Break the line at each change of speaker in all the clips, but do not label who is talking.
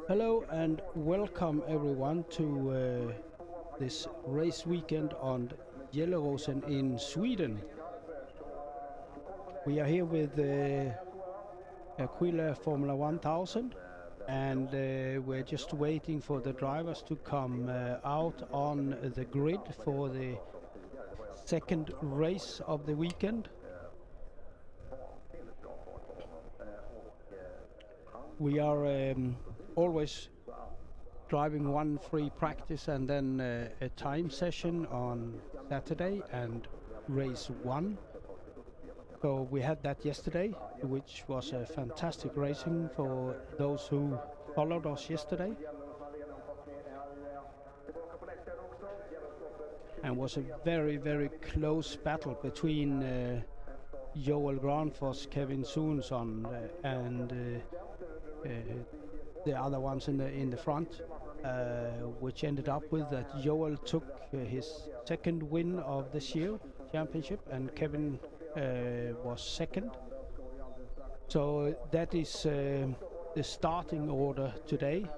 Hello and welcome everyone to this race weekend on Gelleråsen in Sweden. We are here with Aquila Formula 1000 and we're just waiting for the drivers to come out on the grid for the second race of the weekend. We are always driving one free practice and then a time session on Saturday and race one. So we had that yesterday, which was a fantastic racing for those who followed us yesterday. And was a very, very close battle between Joel Granfors, Kevin Suensson and the other ones in the front, which ended up with that Joel took his second win of this year championship and Kevin was second. So that is the starting order today.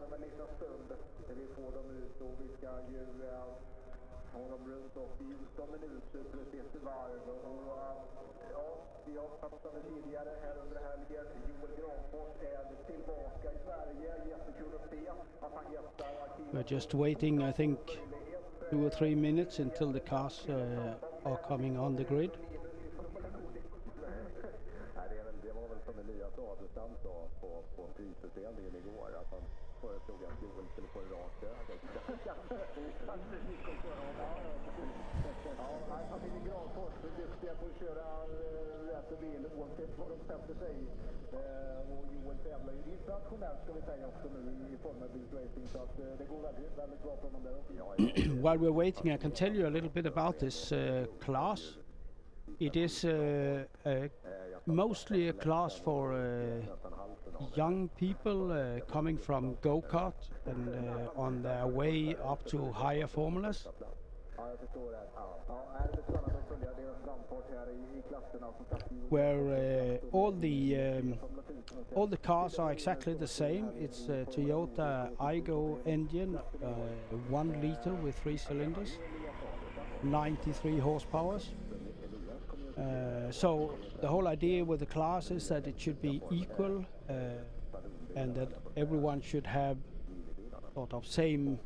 We're just waiting, I think, 2 or 3 minutes until the cars are coming on the grid. While we're waiting, I can tell you a little bit about this class. It is mostly a class for young people coming from go-kart and on their way up to higher formulas. Where all the cars are exactly the same. It's a Toyota Aygo engine, 1 liter with 3 cylinders, 93 horsepower. So the whole idea with the class is that it should be equal and that everyone should have sort of same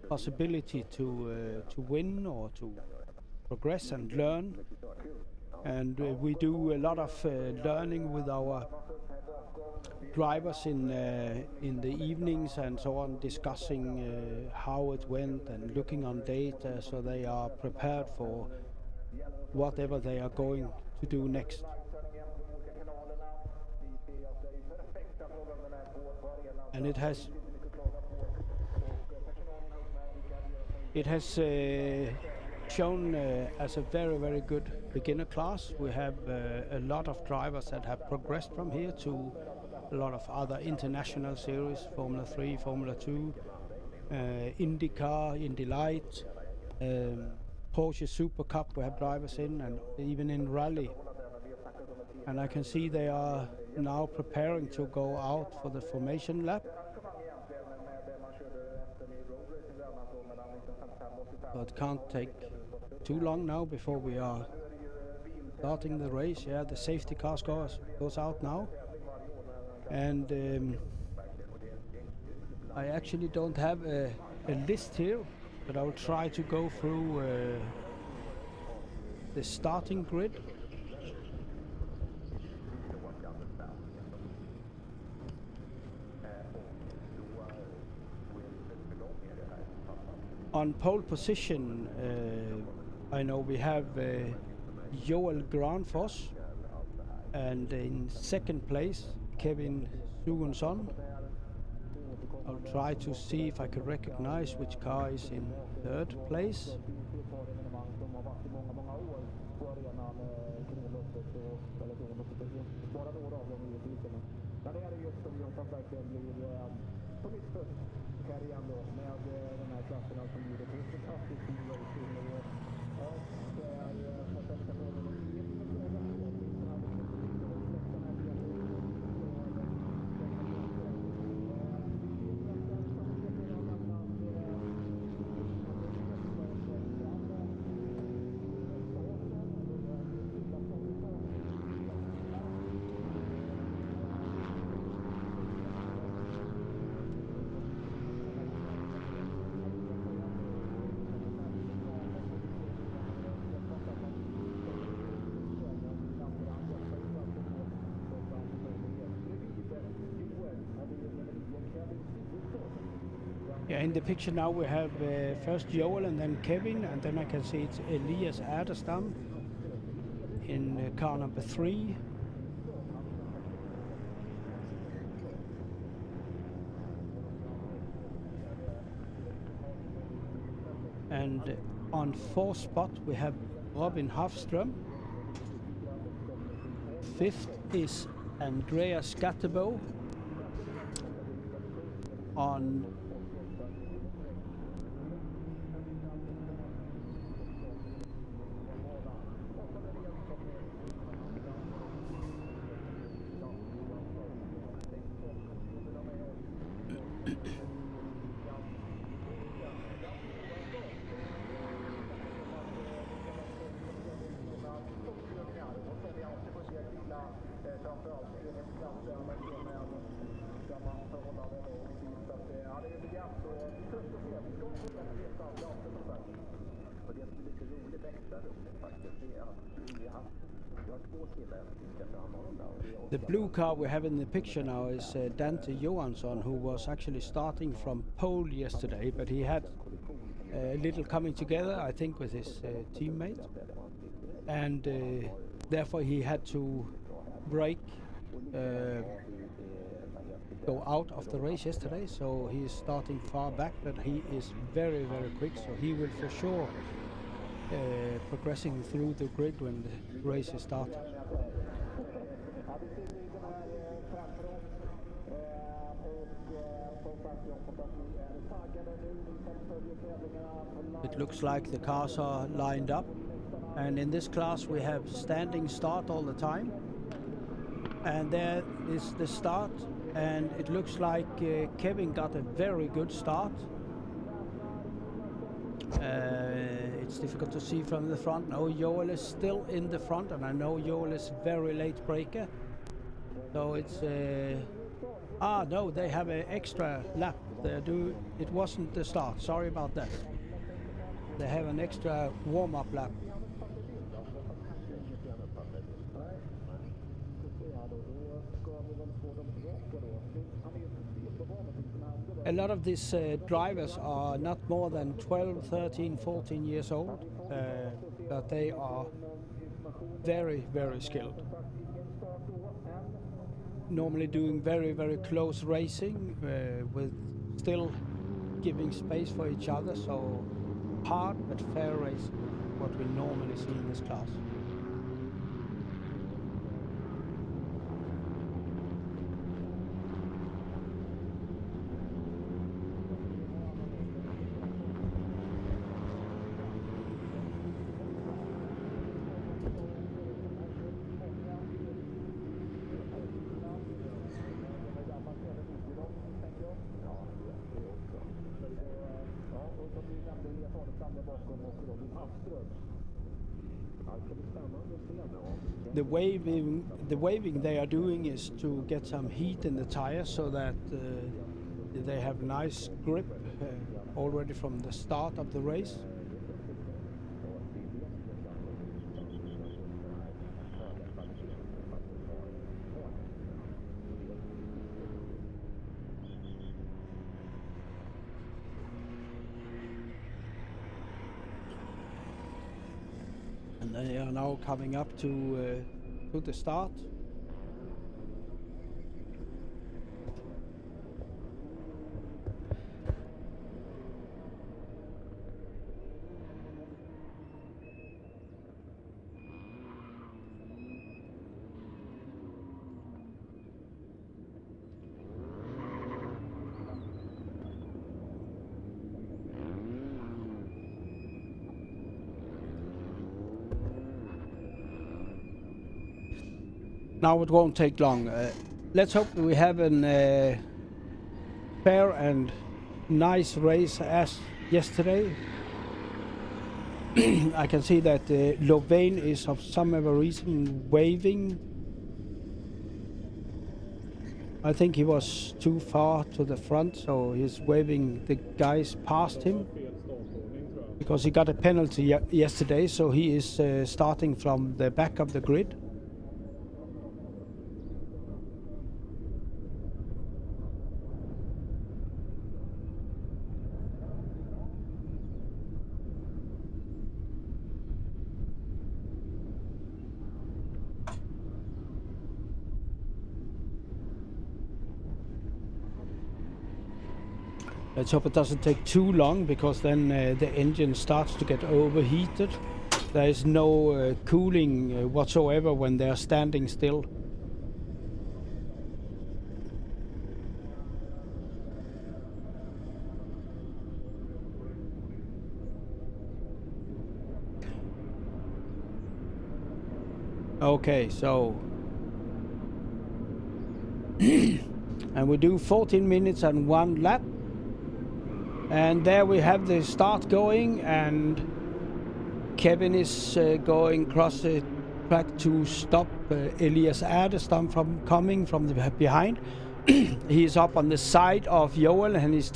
possibility to win or to progress and learn. And we do a lot of learning with our drivers in the evenings and so on, discussing how it went and looking on data so they are prepared for whatever they are going to do next. And it has shown as a very, very good beginner class. We have a lot of drivers that have progressed from here to a lot of other international series, Formula 3, Formula 2, IndyCar, Indy Light, Porsche Super Cup we have drivers in, and even in rally. And I can see they are now preparing to go out for the formation lap. But it can't take too long now before we are starting the race. Yeah, the safety car goes out now. And I actually don't have a list here, but I will try to go through the starting grid. On pole position, I know we have Joel Granfors, and in second place, Kevin Suensson. I'll try to see if I can recognize which car is in third place. Yeah, in the picture now we have first Joel and then Kevin, and then I can see it's Elias Adestam in car number 3. And on 4th spot we have Robin Hafström. 5th is Andreas Skattebo. On the blue car we have in the picture now is Dante Johansson, who was actually starting from pole yesterday, but he had a little coming together, I think, with his teammate, and therefore he had to break, go out of the race yesterday, so he is starting far back, but he is very, very quick, so he will for sure progressing through the grid when the race is started. It looks like the cars are lined up, and in this class we have standing start all the time, and there is the start, and it looks like Kevin got a very good start. It's difficult to see from the front. No, Joel is still in the front, and I know Joel is very late breaker, so it's no, they have an extra lap. It wasn't the start, sorry about that. They have an extra warm-up lap. A lot of these drivers are not more than 12, 13, 14 years old, but they are very, very skilled. Normally doing very, very close racing with still giving space for each other, so hard but fair racing, what we normally see in this class. The waving they are doing is to get some heat in the tires so that they have nice grip already from the start of the race. And they are now coming up to the start. Now it won't take long. Let's hope we have a fair and nice race as yesterday. I can see that Louvain is of some other reason waving. I think he was too far to the front, so he's waving the guys past him because he got a penalty yesterday, so he is starting from the back of the grid. Let's hope it doesn't take too long, because then the engine starts to get overheated. There is no cooling whatsoever when they're standing still. Okay, so and we do 14 minutes and 1 lap, and there we have the start going, and Kevin is going across the track to stop Elias Adestam from coming from the behind. He's up on the side of Joel, and he's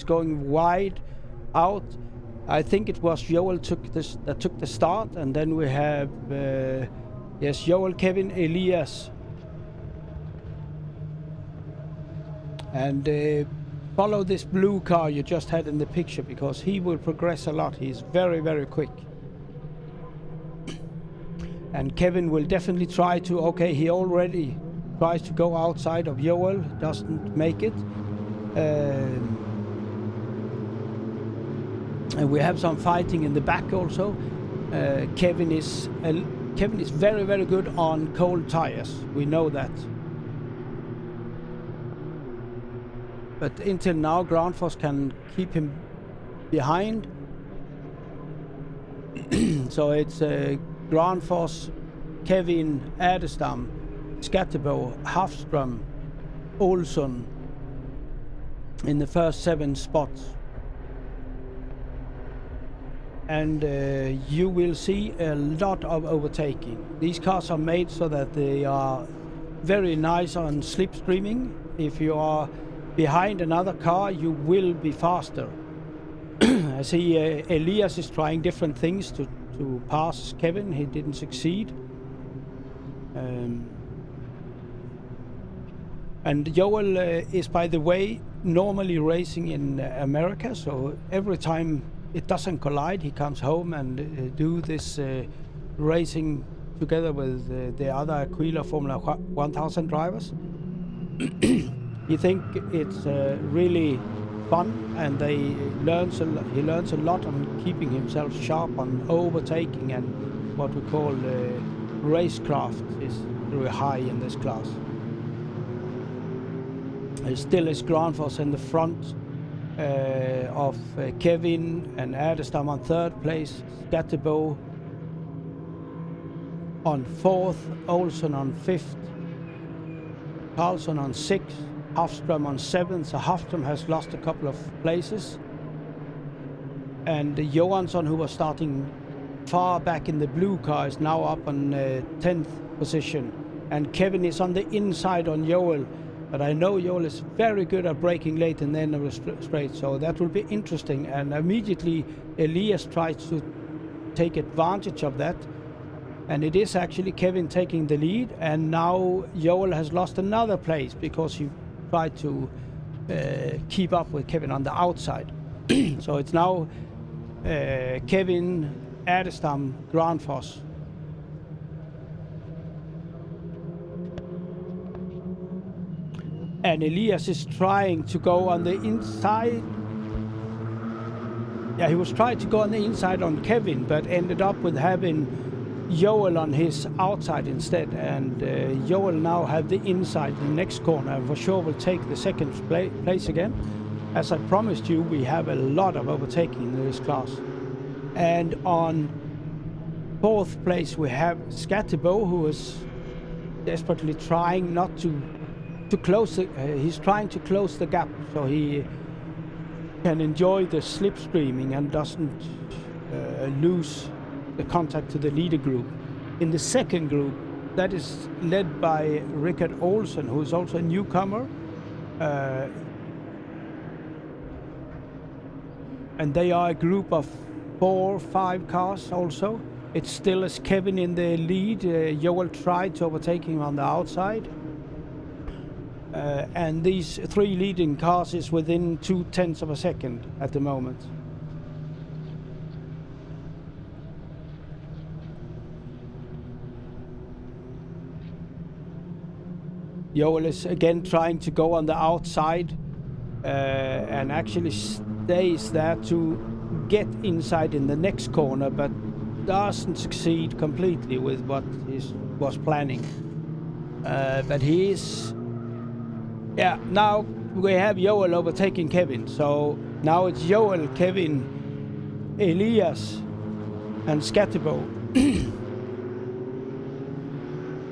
going wide out. I think it was Joel that took the start, and then we have yes, Joel, Kevin, Elias. And follow this blue car you just had in the picture, because he will progress a lot. He's very, very quick. And Kevin will definitely try to, okay, he already tries to go outside of Joel, doesn't make it. And we have some fighting in the back also. Kevin is very, very good on cold tires. We know that. But until now, Groundforce can keep him behind. So it's Groundforce, Kevin, Adestam, Skattebo, Hafström, Olsson in the first 7 spots. And you will see a lot of overtaking. These cars are made so that they are very nice on slipstreaming. If you are behind another car, you will be faster. I see Elias is trying different things to pass Kevin. He didn't succeed. And Joel is, by the way, normally racing in America, so every time it doesn't collide, he comes home and do this racing together with the other Aquila Formula 1000 drivers. You think it's really fun, and he learns a lot on keeping himself sharp on overtaking, and what we call racecraft is very high in this class. Still is Groundforce in the front of Kevin and Adestam on 3rd place, Skattebo on 4th, Olsson on 5th, Carlson on 6th, Hafström on 7th. So Hafström has lost a couple of places, and Johansson, who was starting far back in the blue car, is now up on 10th position, and Kevin is on the inside on Joel. But I know Joel is very good at braking late in the end of the straight, so that will be interesting. And immediately Elias tries to take advantage of that. And it is actually Kevin taking the lead. And now Joel has lost another place because he tried to keep up with Kevin on the outside. So it's now Kevin, Adestam, Groundforce. And Elias is trying to go on the inside. Yeah, he was trying to go on the inside on Kevin, but ended up with having Joel on his outside instead. And Joel now have the inside in the next corner, and for sure will take the 2nd place again. As I promised you, we have a lot of overtaking in this class. And on 4th place we have Skattebo, who is desperately trying not to close he's trying to close the gap so he can enjoy the slipstreaming and doesn't lose the contact to the leader group. In the 2nd group, that is led by Rickard Olsen, who is also a newcomer, and they are a group of 4 or 5 cars also. It still is Kevin in the lead. Joel tried to overtake him on the outside. And these 3 leading cars is within 0.2 of a second at the moment. Joel is again trying to go on the outside and actually stays there to get inside in the next corner, but doesn't succeed completely with what he was planning. But he is... Yeah, now we have Joel overtaking Kevin. So now it's Joel, Kevin, Elias, and Scatterbo.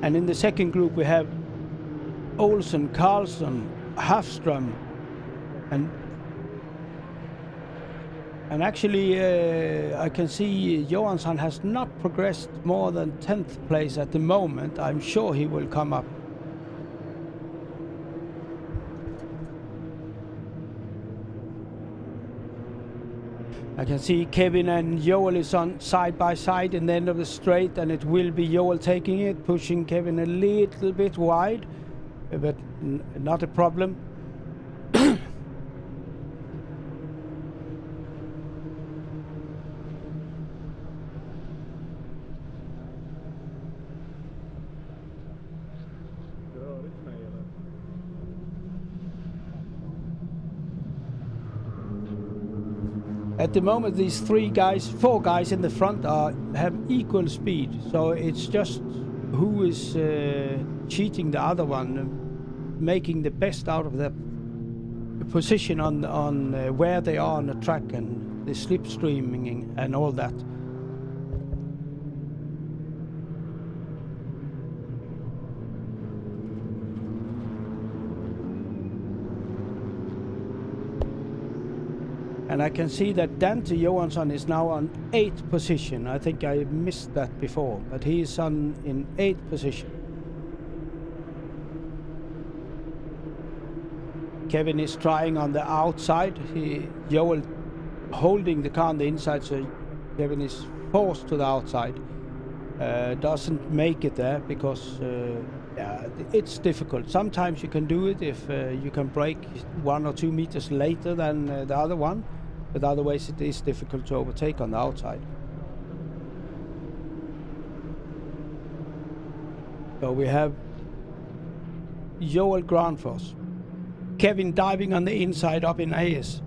And in the second group we have Olsen, Carlson, Hafström, and actually I can see Johansson has not progressed more than 10th place at the moment. I'm sure he will come up. I can see Kevin and Joel is on side by side in the end of the straight, and it will be Joel taking it, pushing Kevin a little bit wide, but not a problem. At the moment, these four guys in the front have equal speed. So it's just who is cheating the other one, making the best out of their position on where they are on the track and the slipstreaming and all that. And I can see that Dante Johansson is now on 8th position. I think I missed that before, but he is in 8th position. Kevin is trying on the outside. Joel holding the car on the inside, so Kevin is forced to the outside. Doesn't make it there because yeah, it's difficult. Sometimes you can do it if you can brake 1 or 2 meters later than the other one. But otherwise it is difficult to overtake on the outside. So we have Joel Granfors. Kevin diving on the inside up in AS.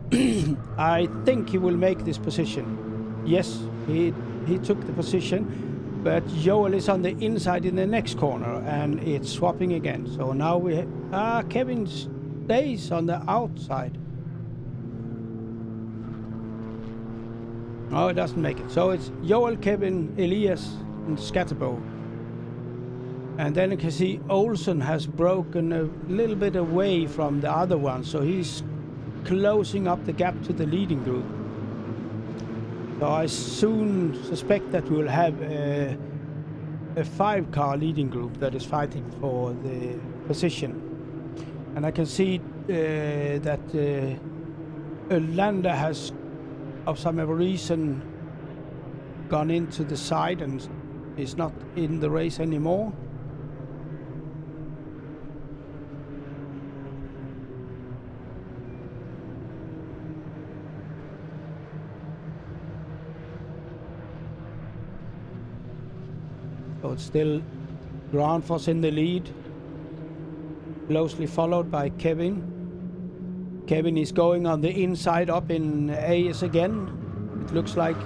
I think he will make this position. Yes, he took the position, but Joel is on the inside in the next corner and it's swapping again. So now Kevin stays on the outside. No, it doesn't make it. So it's Joel, Kevin, Elias, and Scatterbo. And then you can see Olsen has broken a little bit away from the other one, so he's closing up the gap to the leading group. So I soon suspect that we'll have a 5-car leading group that is fighting for the position. And I can see that Lander has, of some reason, gone into the side and is not in the race anymore. So it's still Granfors in the lead, closely followed by Kevin. Kevin is going on the inside up in AS again. It looks like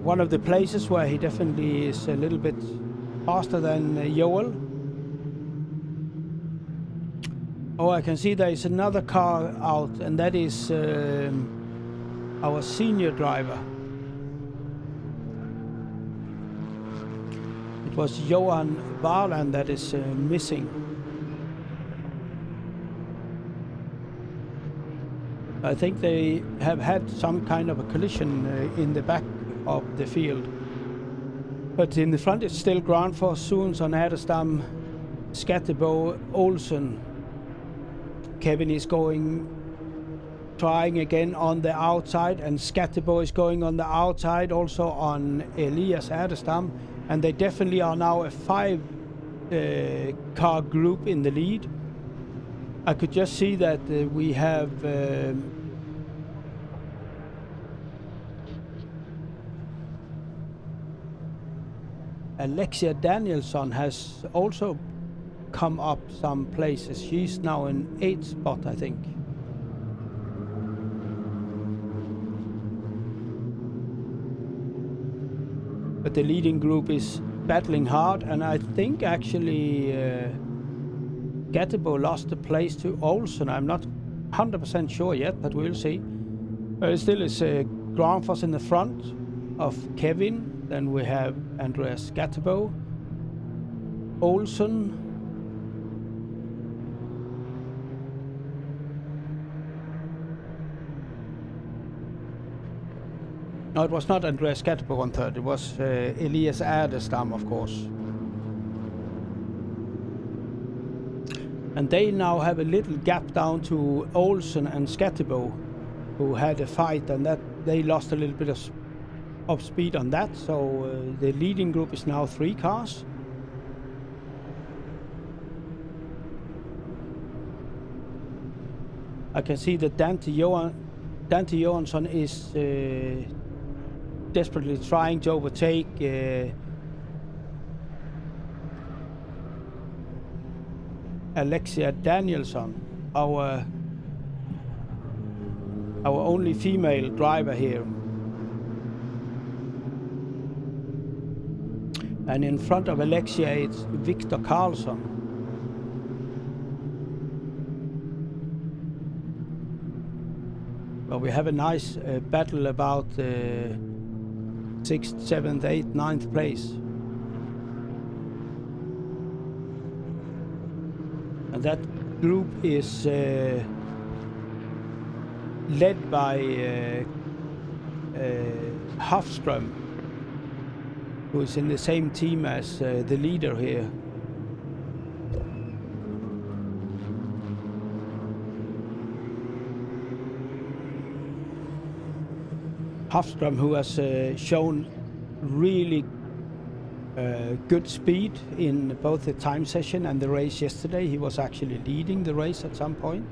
one of the places where he definitely is a little bit faster than Joel. Oh, I can see there is another car out, and that is our senior driver. It was Johan Varland that is missing. I think they have had some kind of a collision in the back of the field. But in the front it's still Granfors, Suensson, Adelstam, Scatterbo, Olsen. Kevin is trying again on the outside, and Scatterbo is going on the outside also on Elias Adelstam. And they definitely are now a 5-car group in the lead. I could just see that we have Alexia Danielsson has also come up some places. She's now in 8th spot, I think. But the leading group is battling hard, and I think actually Gelleråsen lost the place to Olsen. I'm not 100% sure yet, but we'll see. But still is Granfors in the front of Kevin. Then we have Andreas Gelleråsen, Olsen, no, it was not Andreas Gelleråsen on third, it was Elias Erdestam, of course. And they now have a little gap down to Olsen and Gelleråsen, who had a fight, and that they lost a little bit of speed on that. So the leading group is now 3 cars. I can see that Dante Johansson is desperately trying to overtake Alexia Danielsson, our only female driver here. And in front of Alexia it's Victor Carlson. Well, we have a nice battle about 6th, 7th, 8th, 9th place. And that group is led by Hafström, who is in the same team as the leader here. Hafström, who has shown really good speed in both the time session and the race yesterday. He was actually leading the race at some point.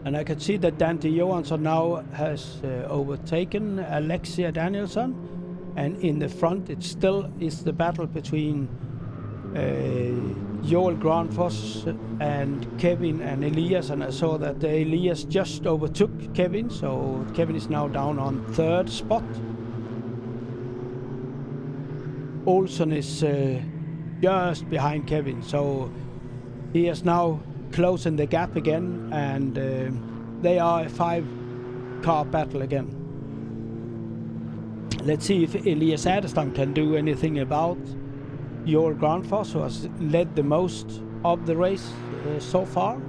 And I can see that Dante Johansson now has overtaken Alexia Danielsson, and in the front it still is the battle between Joel Granfors and Kevin and Elias, and I saw that Elias just overtook Kevin, so Kevin is now down on 3rd spot. Olsen is just behind Kevin, so he is now closing the gap again, and they are a 5-car battle again. Let's see if Elias Erdestam can do anything about Joel Granfors, who has led the most of the race so far.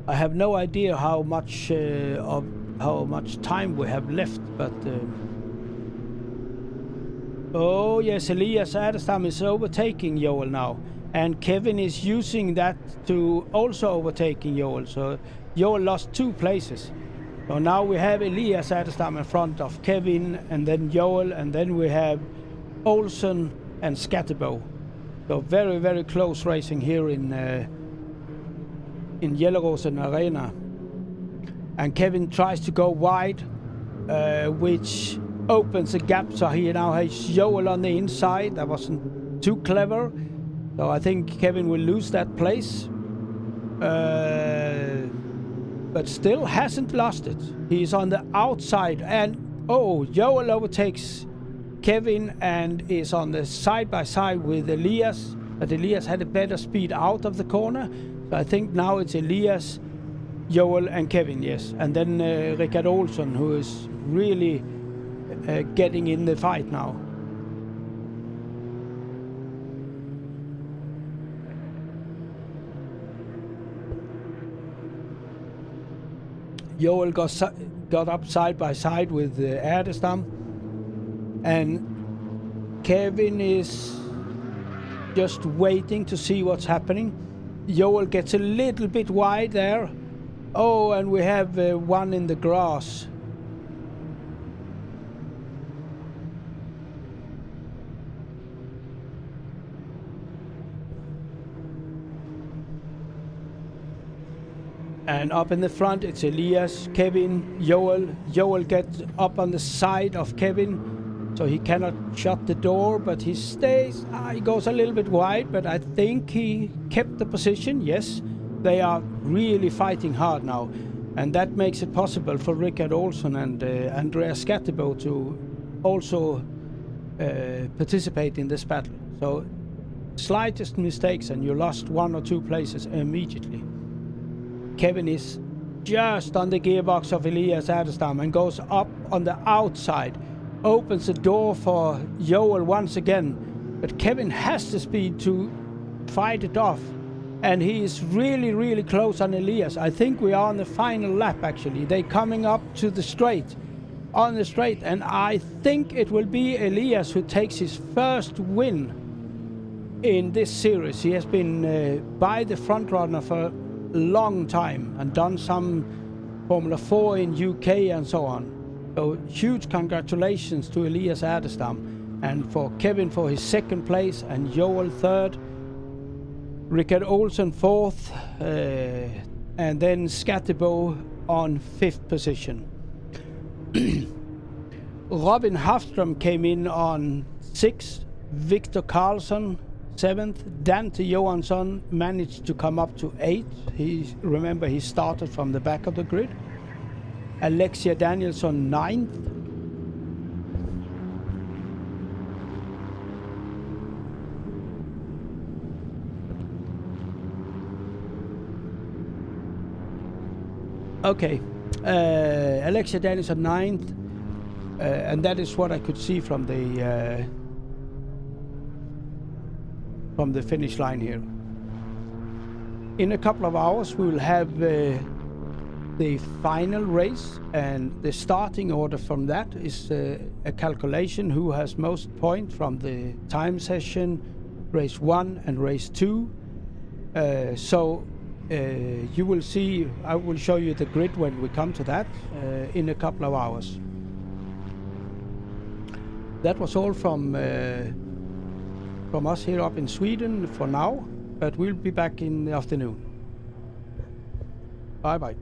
I have no idea how much time we have left, but oh yes, Elias Erdestam is overtaking Joel now, and Kevin is using that to also overtaking Joel. So Joel lost 2 places. So now we have Elias Erdestam in front of Kevin, and then Joel, and then we have Olsen and Gelleråsen. So very, very close racing here in Gelleråsen Arena. And Kevin tries to go wide, which opens a gap, so he now has Joel on the inside. That wasn't too clever, so I think Kevin will lose that place. But still hasn't lost it. He's on the outside, and oh, Joel overtakes Kevin and is on the side-by-side with Elias, but Elias had a better speed out of the corner. So I think now it's Elias, Joel and Kevin, yes. And then Rickard Olsen, who is really getting in the fight now. Joel got up side by side with Erdestam, and Kevin is just waiting to see what's happening. Joel gets a little bit wide there. Oh, and we have one in the grass. And up in the front, it's Elias, Kevin, Joel. Joel gets up on the side of Kevin, so he cannot shut the door, but he stays. He goes a little bit wide, but I think he kept the position. Yes, they are really fighting hard now, and that makes it possible for Rickard Olsen and Andreas Skattebo to also participate in this battle. So slightest mistakes and you lost 1 or 2 places immediately. Kevin is just on the gearbox of Elias Adestam and goes up on the outside, opens the door for Joel once again, but Kevin has the speed to fight it off, and he is really close on Elias. I think we are on the final lap actually. They're coming up to the straight, on the straight, and I think it will be Elias who takes his first win in this series. He has been by the front runner for long time and done some Formula 4 in UK and so on. So huge congratulations to Elias Adestam, and for Kevin for his 2nd place and Joel 3rd, Rickard Olsen 4th, and then Skattebo on 5th position. Robin Hafström came in on 6th, Victor Carlson 7th, Dante Johansson managed to come up to 8th. Remember, he started from the back of the grid. Alexia Danielsson 9th. Okay, Alexia Danielsson 9th, and that is what I could see from the finish line here. In a couple of hours we will have the final race, and the starting order from that is a calculation who has most points from the time session, race 1 and race 2. You will see, I will show you the grid when we come to that in a couple of hours. That was all from us here up in Sweden for now, but we'll be back in the afternoon. Bye bye.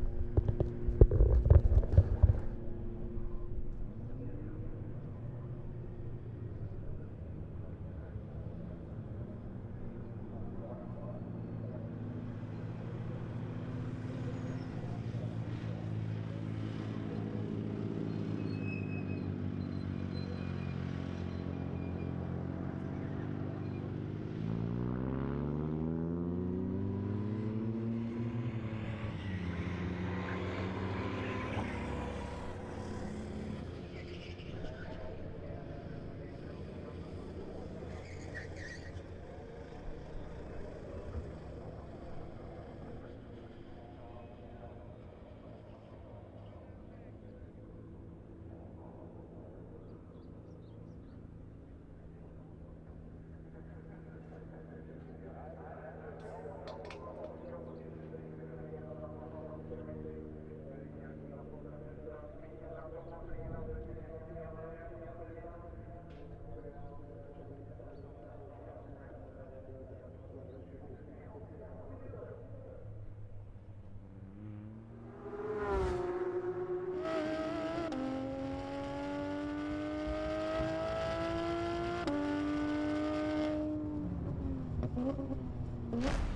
Mm-hmm.